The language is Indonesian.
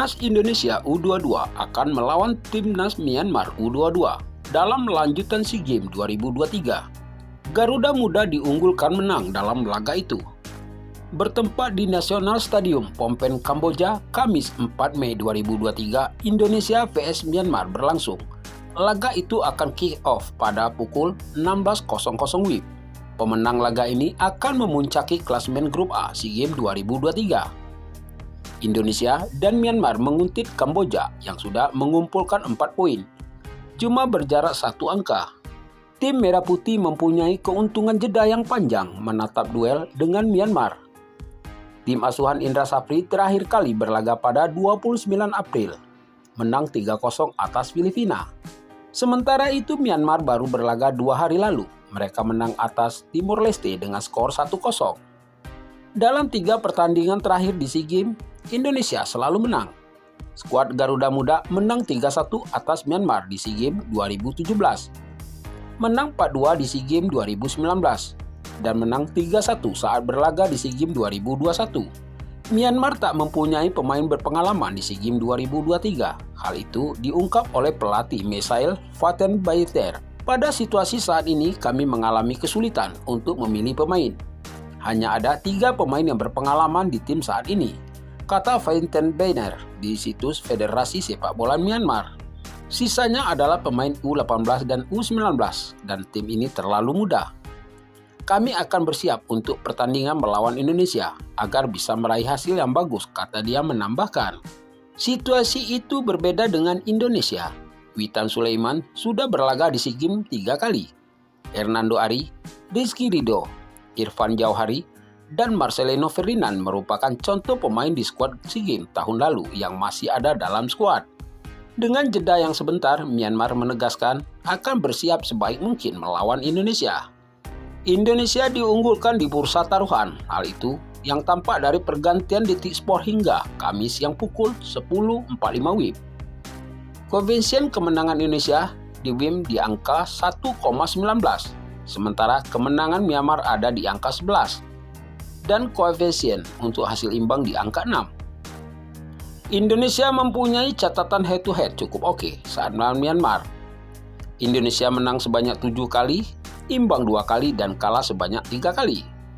Timnas Indonesia U22 akan melawan Timnas Myanmar U22 dalam lanjutan SEA Games 2023. Garuda Muda diunggulkan menang dalam laga itu. Bertempat di National Stadium Phnom Penh, Kamboja, Kamis 4 Mei 2023, Indonesia vs Myanmar berlangsung. Laga itu akan kick off pada pukul 16.00 WIB. Pemenang laga ini akan memuncaki klasemen grup A SEA Games 2023. Indonesia dan Myanmar menguntit Kamboja yang sudah mengumpulkan 4 poin. Cuma berjarak 1 angka. Tim Merah Putih mempunyai keuntungan jeda yang panjang menatap duel dengan Myanmar. Tim asuhan Indra Safri terakhir kali berlaga pada 29 April, menang 3-0 atas Filipina. Sementara itu Myanmar baru berlaga 2 hari lalu. Mereka menang atas Timor Leste dengan skor 1-0. Dalam 3 pertandingan terakhir di SEA Games, Indonesia selalu menang. Skuad Garuda Muda menang 3-1 atas Myanmar di SEA Games 2017, menang 4-2 di SEA Games 2019, dan menang 3-1 saat berlaga di SEA Games 2021. Myanmar tak mempunyai pemain berpengalaman di SEA Games 2023. Hal itu diungkap oleh pelatih Misael Fattenbaiter. Pada situasi saat ini kami mengalami kesulitan untuk memilih pemain. Hanya ada 3 pemain yang berpengalaman di tim saat ini, kata Fattenbaiter di situs Federasi Sepak Bola Myanmar. Sisanya adalah pemain U18 dan U19 dan tim ini terlalu muda. Kami akan bersiap untuk pertandingan melawan Indonesia agar bisa meraih hasil yang bagus, kata dia menambahkan. Situasi itu berbeda dengan Indonesia. Witan Sulaiman sudah berlaga di SEA Games 3 kali. Hernando Ari, Rizky Ridho, Irfan Jauhari, dan Marcelino Ferdinand merupakan contoh pemain di skuad SEA Games tahun lalu yang masih ada dalam skuad. Dengan jeda yang sebentar, Myanmar menegaskan akan bersiap sebaik mungkin melawan Indonesia. Indonesia diunggulkan di bursa taruhan. Hal itu yang tampak dari pergantian detik skor hingga Kamis yang pukul 10.45 WIB. Koefisien kemenangan Indonesia di WIM di angka 1,19, sementara kemenangan Myanmar ada di angka 11. Dan koefisien untuk hasil imbang di angka 6. Indonesia mempunyai catatan head-to-head cukup oke saat melawan Myanmar. Indonesia menang sebanyak 7 kali, imbang 2 kali, dan kalah sebanyak 3 kali.